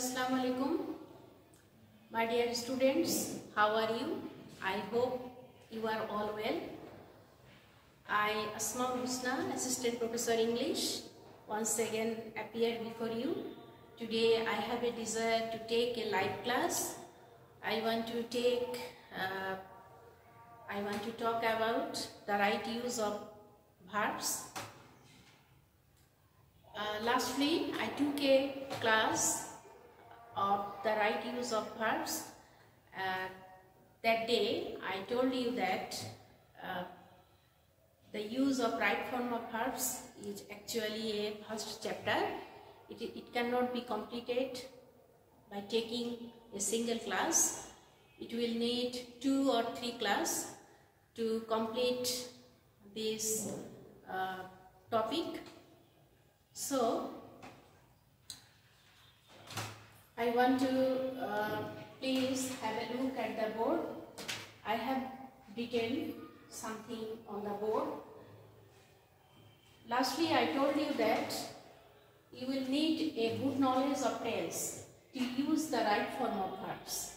Assalamu alaikum, my dear students. How are you? I hope you are all well. I, Asmaul Husna, Assistant Professor English, once again appeared before you. Today I have a desire to take a live class. I want to talk about the right use of verbs. Lastly, I took a class of the right use of verbs. That day I told you that the use of right form of verbs is actually a first chapter. It cannot be completed by taking a single class. It will need 2 or 3 classes to complete this topic. So I want to please have a look at the board. I have written something on the board. Lastly, I told you that you will need a good knowledge of tense to use the right form of verbs,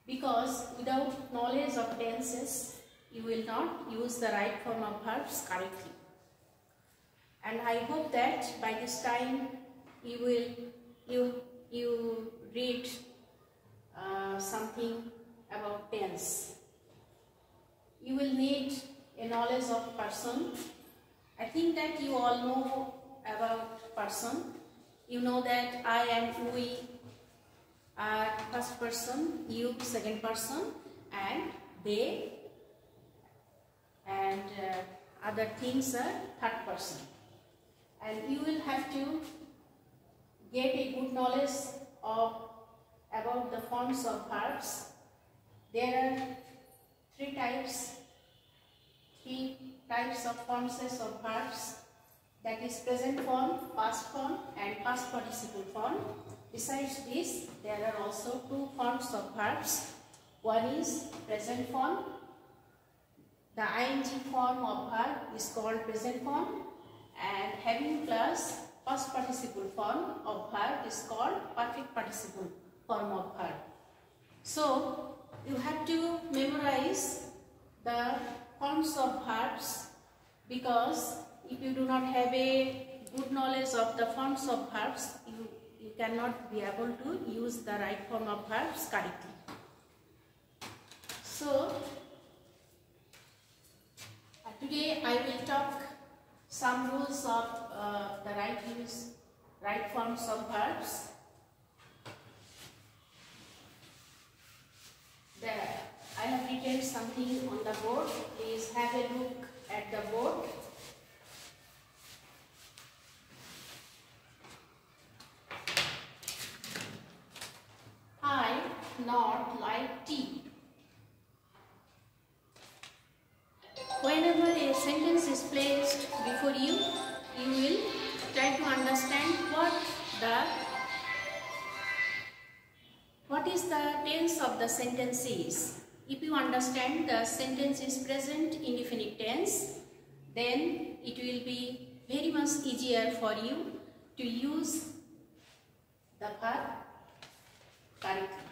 because without knowledge of tenses you will not use the right form of verbs correctly. And I hope that by this time you read something about tense. You will need a knowledge of person. I think that you all know about person. You know that I and we are first person, you second person, and they and other things are third person. And you will have to get a good knowledge about the forms of verbs. There are three types of forms of verbs, that is present form, past form and past participle form. Besides this, there are also 2 forms of verbs. One is present form. The ing form of verb is called present form, and having plus past participle form of verb is called perfect participle form of verb. So you have to memorize the forms of verbs, because if you do not have a good knowledge of the forms of verbs, you cannot be able to use the right form of verbs correctly. So today I will talk some rules of the right forms of verbs. There, I have written something on the board. Please have a look at the board. I not like tea. Whenever a sentence is placed before you, you will try to understand what is the tense of the sentence is. If you understand the sentence is present indefinite tense, then it will be very much easier for you to use the verb correctly.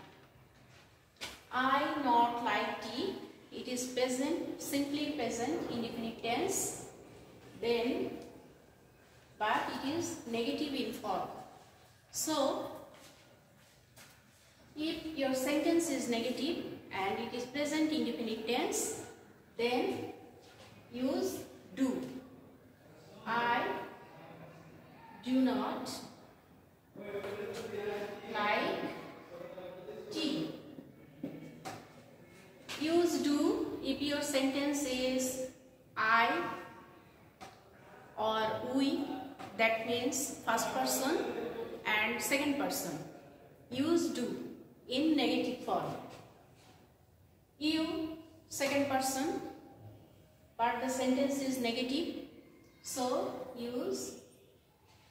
I not like tea. It is present, simply present indefinite tense, then but it is negative in form. So if your sentence is negative and it is present indefinite tense, then use do. I do not like tea. Use do if your sentence is I or we, that means first person and second person. Use do in negative form. You, second person, but the sentence is negative, so use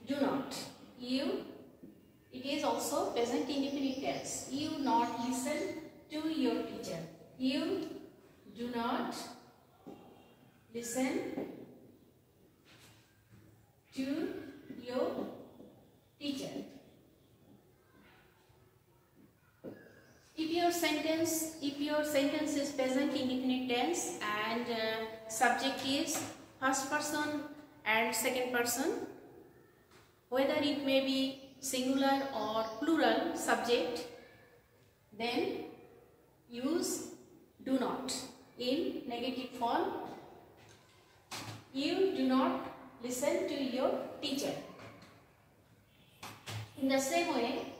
do not. You, it is also present indefinite tense. You not listen to your teacher. You do not listen to your teacher. your sentence is present indefinite tense and subject is first person and second person, whether it may be singular or plural subject, then use do not. In negative form, you do not listen to your teacher. In the same way,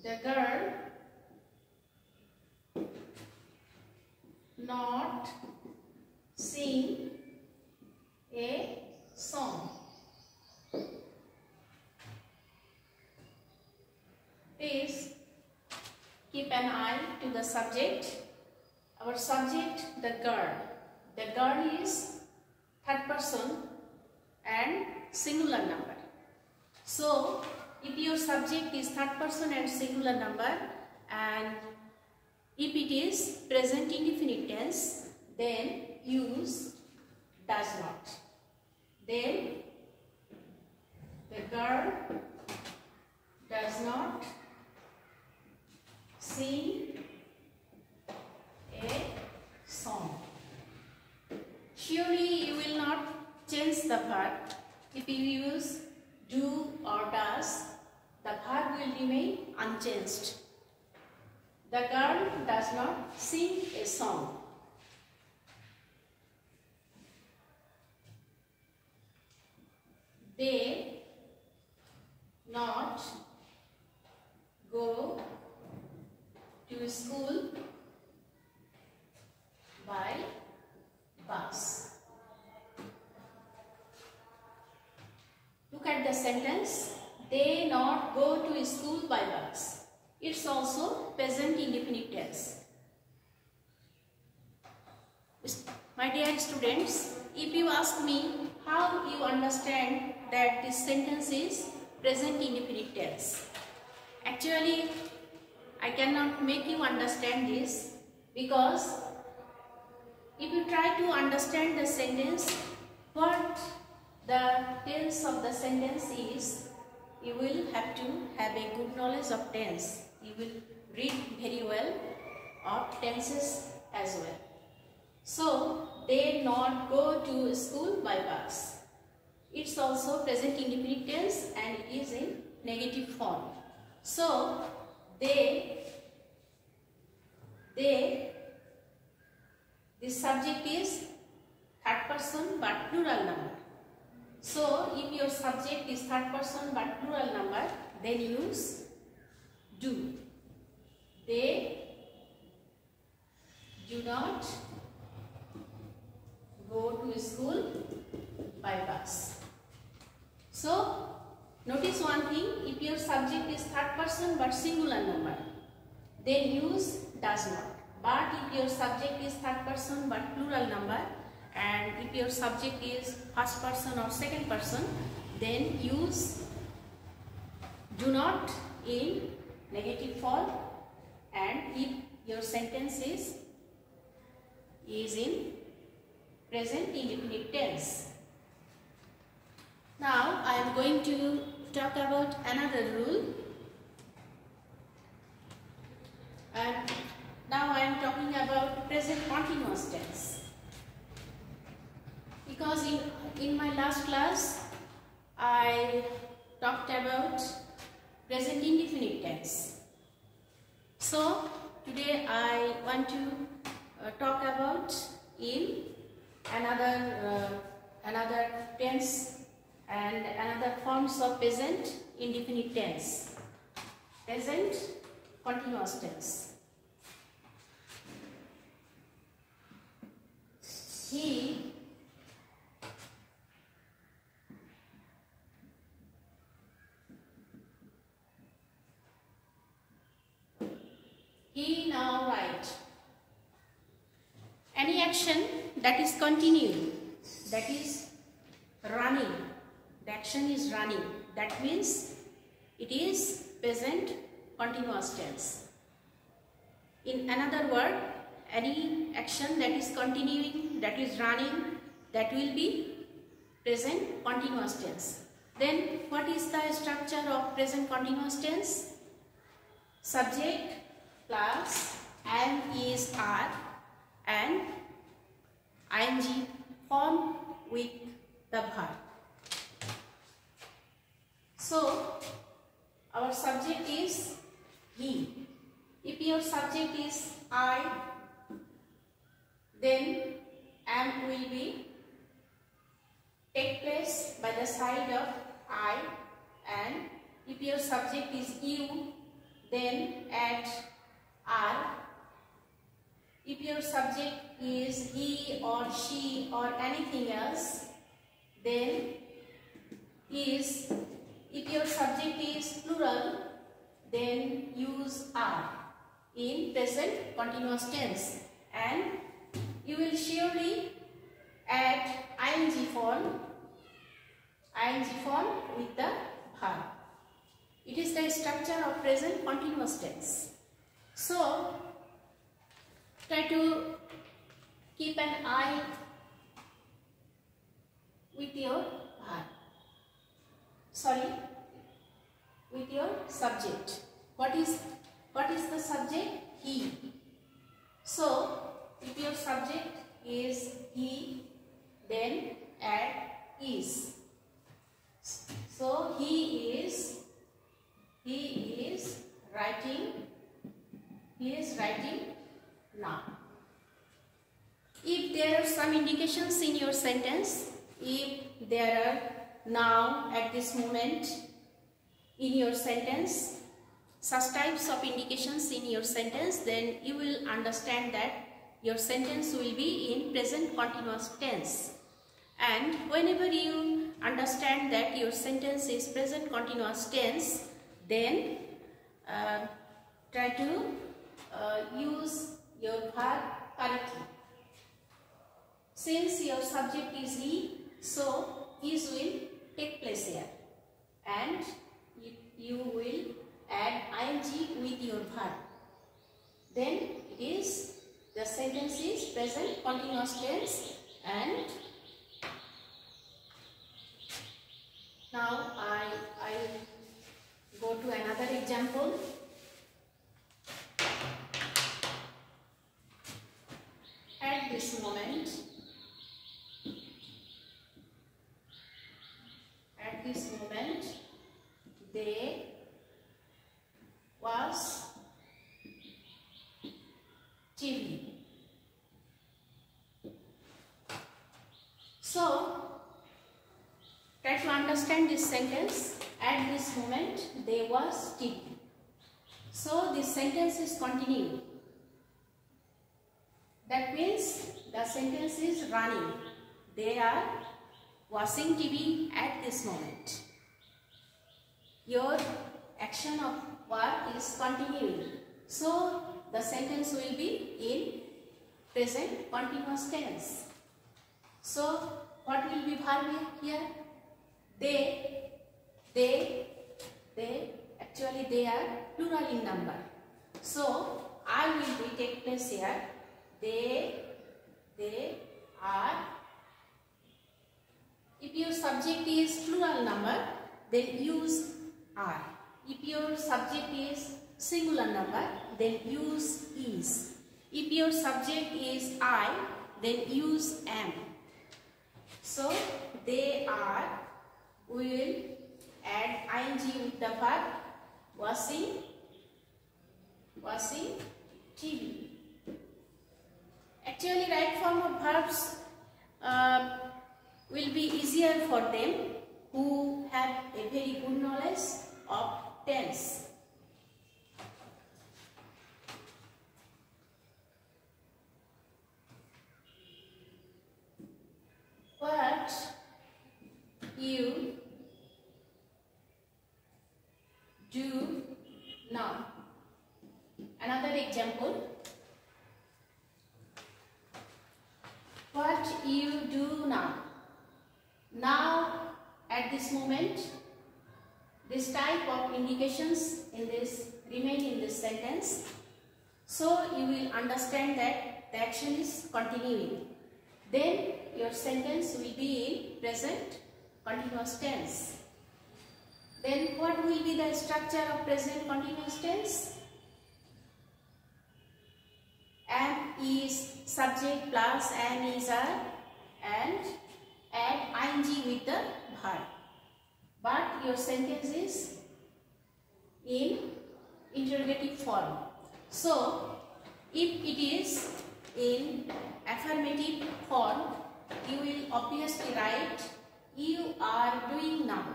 the girl not sing a song. Please keep an eye to the subject. Our subject, the girl. The girl is third person and singular number. So, if your subject is third person and singular number, and if it is present indefinite tense, then use does not. Then the girl does not sing a song. Surely you will not change the verb. If you use do or does, the verb will remain unchanged. The girl does not sing a song. They not go to school by bus. Look at the sentence. They not go to school by bus. It's also present indefinite tense. My dear students, if you ask me how you understand that this sentence is present indefinite tense, actually I cannot make you understand this, because if you try to understand the sentence, what the tense of the sentence is, you will have to have a good knowledge of tense. You will read very well of tenses as well. So, they not go to school by bus. It's also present indefinite tense and it is in negative form. So, this subject is third person but plural number. So, if your subject is third person but plural number, then use do. They do not go to school by bus. So, notice one thing, if your subject is third person but singular number, then use does not. But if your subject is third person but plural number, and if your subject is first person or second person, then use do not in negative form, and if your sentence is in present indefinite tense. Now I am going to talk about another rule, and now I am talking about present continuous tense, because in my last class I talked about present indefinite tense. So today I want to talk about in another tense and another forms of present indefinite tense. Present continuous tense. He now write. Any action that is continuing, that is running, the action is running, that means it is present continuous tense. In another word, any action that is continuing, that is running, that will be present continuous tense. Then what is the structure of present continuous tense? Subject plus am is are and ing form with the verb. So our subject is he. If your subject is I, then am will be take place by the side of I, and if your subject is you, then add are. If your subject is he or she or anything else, then is. If your subject is plural, then use are in present continuous tense, and you will surely add ing form with the verb. It is the structure of present continuous tense. So try to keep an eye with your verb. With your subject. What is the subject? He. So if your subject is he, then add is. So he is writing now. If there are some indications in your sentence, if there are now at this moment in your sentence, such types of indications in your sentence, then you will understand that your sentence will be in present continuous tense. And whenever you understand that your sentence is present continuous tense, then try to use your verb correctly. Since your subject is he, so is will take place here, and you will add ing with your verb. Then the sentence is present continuous tense. And now I go to another example. At this moment, they was TV. So try to understand this sentence. At this moment there was TV. So this sentence is continuing. That means the sentence is running. They are watching TV at this moment. Your action of work is continuing. So the sentence will be in present continuous tense. So what will be verb here? They, actually they are plural in number. So I will be take place here. They are. If your subject is plural number, then use are. If your subject is singular number, then use is. If your subject is I, then use am. So they are, will add ing with the verb watching TV. Actually, right form of verbs will be easier for them who have a very good knowledge of tense. What you do now. Another example. What you do now. Now, at this moment, this type of indications in this remain in this sentence. So you will understand that the action is continuing. Then your sentence will be in present continuous tense. Then what will be the structure of present continuous tense? is subject plus an is are and add ing with the verb. But your sentence is in interrogative form. So, if it is in affirmative form, you will obviously write you are doing now.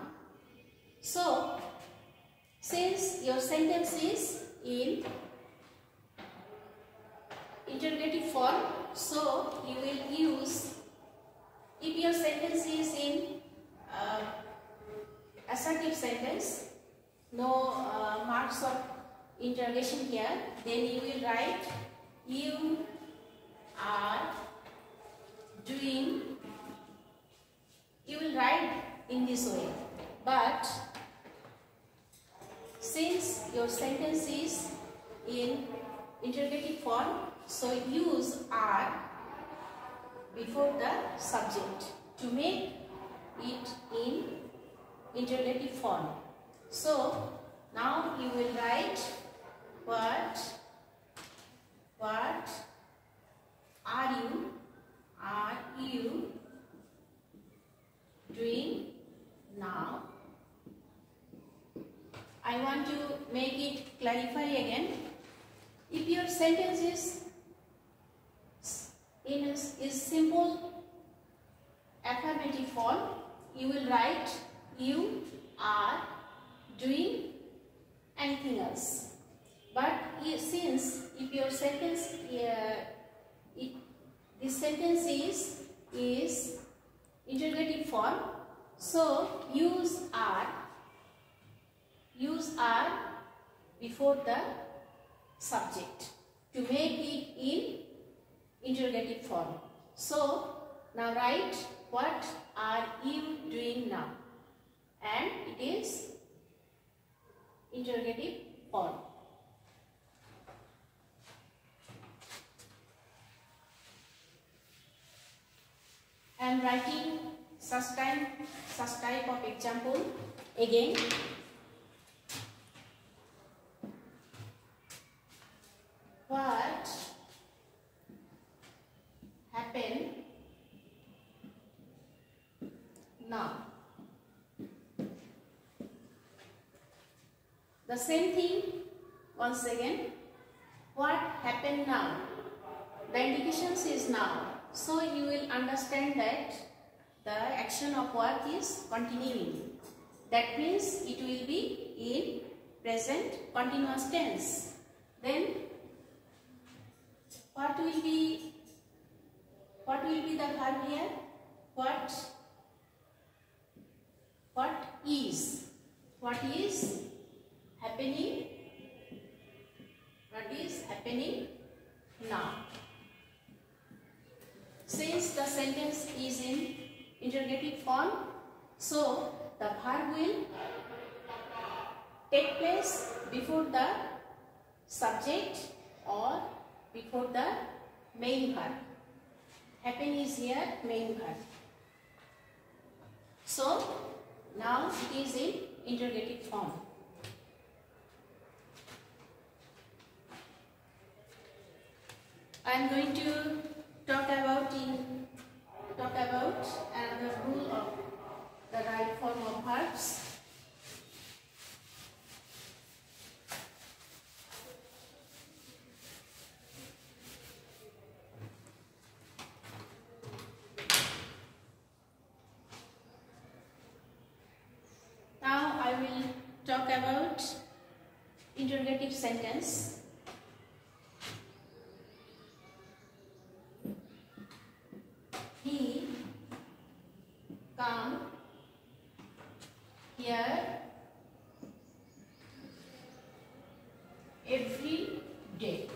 So, since your sentence is in interrogative form, so you will use, if your sentence is in assertive sentence, no marks of interrogation here, then you will write you are doing, you will write in this way. But since your sentence is in interrogative form, so use are before the subject to make it in interrogative form. So now you will write what are you doing now? I want to make it clarify again. If your sentence is simple affirmative form, you will write you are doing anything else. But since if your sentence this sentence is interrogative form, so use are before the subject to make it in interrogative form. So now write what are you doing now, and it is interrogative form. I am writing such type of example again. What happened now? The same thing once again. What happened now? The indications is now. So you will understand that the action of work is continuing. That means it will be in present continuous tense. Then what will be the verb here? What is happening? What is happening now? Since the sentence is in interrogative form, so the verb will take place before the subject or before the main verb. Happen is here main verb. So now it is in interrogative form. I am going to talk about another rule of the right form of verbs. Now I will talk about interrogative sentence. He come here every day.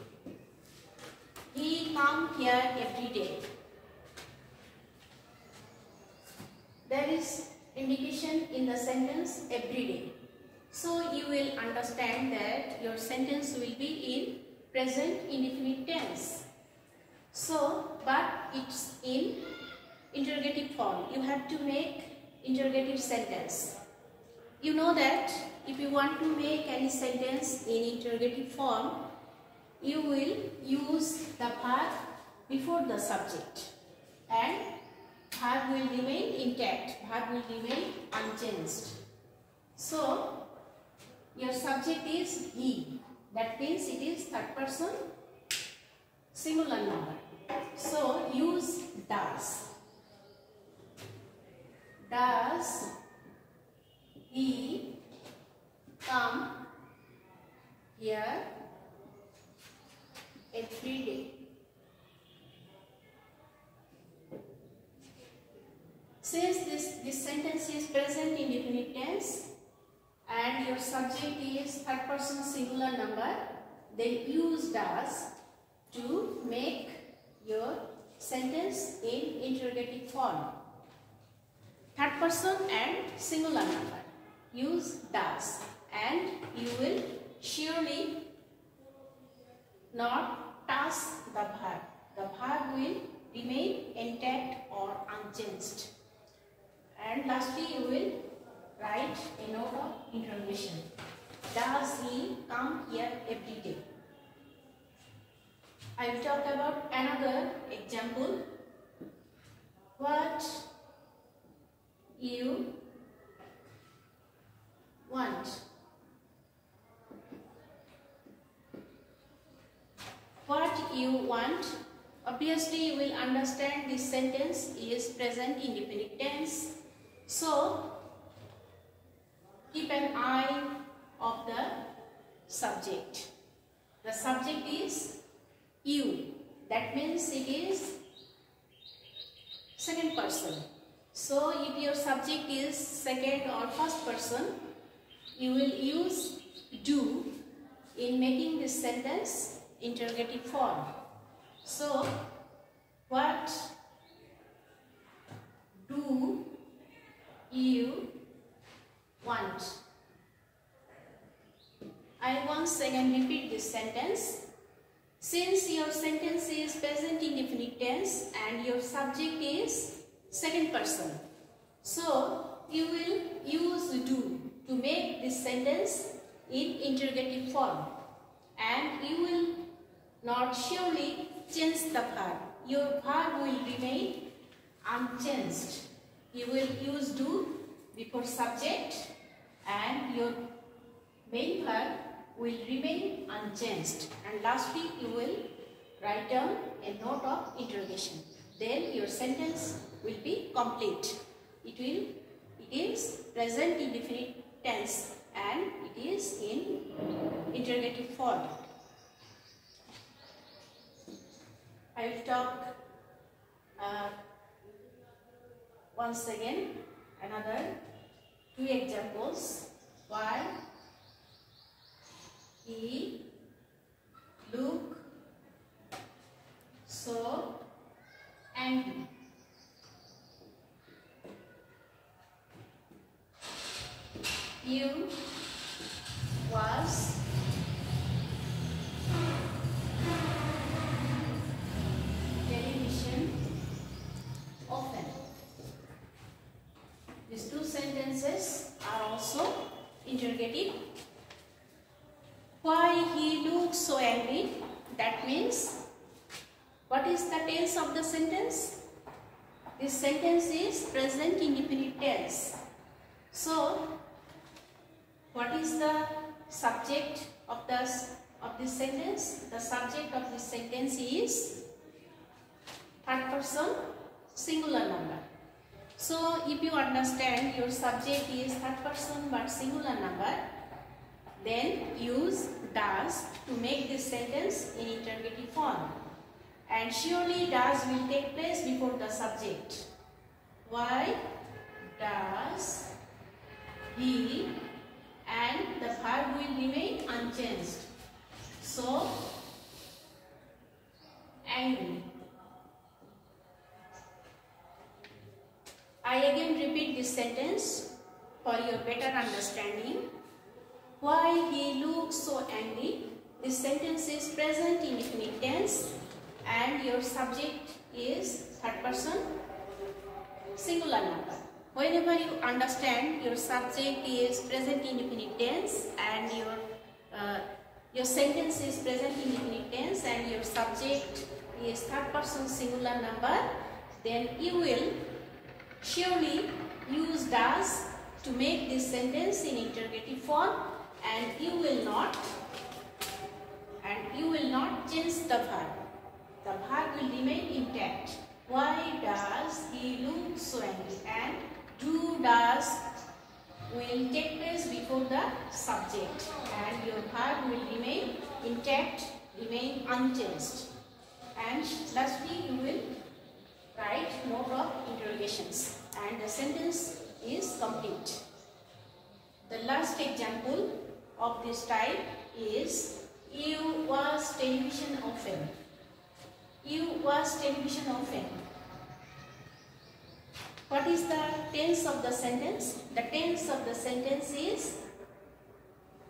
He come here every day. There is indication in the sentence every day. So you will understand that your sentence will be in present indefinite tense. So, but it's in interrogative form. You have to make interrogative sentence. You know that if you want to make any sentence in interrogative form, you will use the verb before the subject and verb will remain intact, verb will remain unchanged. So, your subject is he. That means it is third person singular number. So, use does. Does he come here every day? Since this sentence is present indefinite tense and your subject is third person singular number, then use does to make your sentence in interrogative form. Third person and singular number. Use does and you will surely not toss the verb. The verb will remain intact or unchanged. And lastly, you will write a note of interrogation. Does he come here every day? I will talk about another example. What you want? What you want? Obviously, you will understand this sentence is present indefinite tense. So, keep an eye of the subject. The subject is you. That means it is second person. So, if your subject is second or first person, you will use do in making this sentence interrogative form. So, what do you want? I once again repeat this sentence. Since your sentence is present indefinite tense and your subject is second person, so you will use do to make this sentence in interrogative form, and you will not surely change the verb. Your verb will remain unchanged. You will use do before subject and your main verb will remain unchanged. And lastly, you will write down a note of interrogation. Then your sentence will be complete. It is present indefinite tense and it is in interrogative form. I will talk once again another two examples. Why he look so angry? You was television often. These two sentences are also interrogative. Why he looks so angry? That means, what is the tense of the sentence? This sentence is present indefinite tense. So, what is the subject of this sentence? The subject of this sentence is third person singular number. So, if you understand your subject is third person but singular number, then use does to make this sentence in interrogative form. And surely does will take place before the subject. Why does he, and the verb will remain unchanged. So, angry. I again repeat this sentence for your better understanding. Why he looks so angry? This sentence is present indefinite tense and your subject is third person singular number. Whenever you understand your subject is present indefinite tense and your your sentence is present indefinite tense and your subject is third person singular number, then you will surely use does to make this sentence in interrogative form, and you will not change the verb. The verb will remain intact. Why does he look so angry? And do does will take place before the subject, and your verb will remain intact, remain unchanged. And lastly, you will write mode of interrogations and the sentence is complete. The last example of this type is you watch television often. You watch television often. What is the tense of the sentence? The tense of the sentence is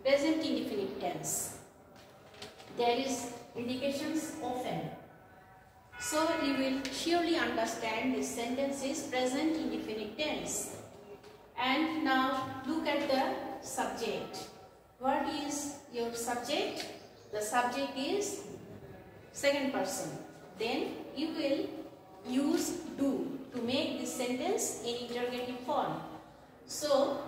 present indefinite tense. There is indications often. So you will surely understand this sentence is present indefinite tense. And now look at the subject. What is your subject? The subject is second person. Then you will use do to make this sentence in interrogative form. So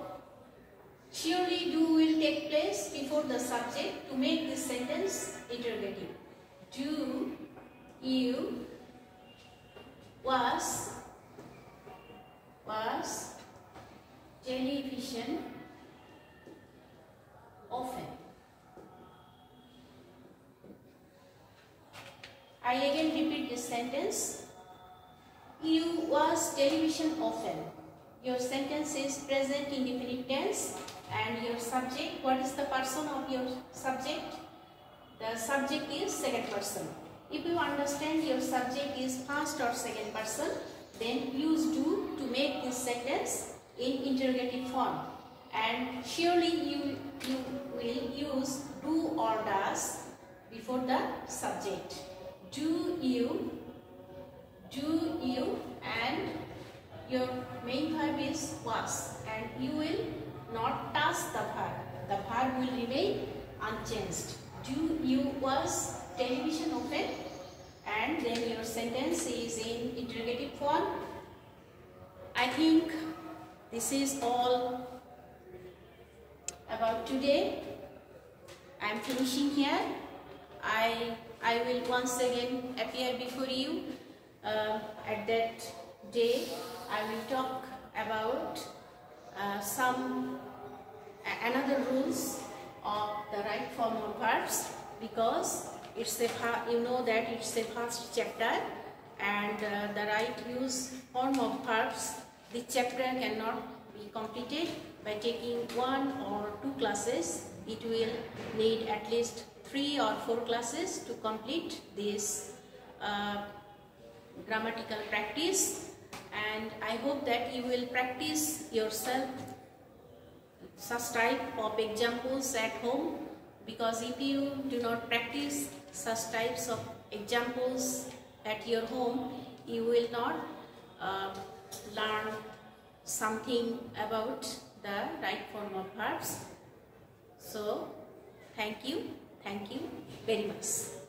surely do will take place before the subject to make this sentence interrogative. Do you watch television often? I again repeat this sentence. You watch television often. Your sentence is present indefinite tense and your subject, what is the person of your subject? The subject is second person. If you understand your subject is first or second person, then use do to make this sentence in interrogative form. And surely you will use do or does before the subject. Do you, and your main verb is was, and you will not touch the verb. The verb will remain unchanged. Do you watch television often? And then your sentence is in interrogative form. I think this is all about today. I am finishing here. I will once again appear before you at that day. I will talk about another rules of the right form of verbs, because it's you know that it's the first chapter, and the right use form of verbs, the chapter cannot be completed by taking 1 or 2 classes. It will need at least 3 or 4 classes to complete this grammatical practice, and I hope that you will practice yourself such type of examples at home, because if you do not practice such types of examples at your home, you will not learn something about the right form of verbs. So thank you very much.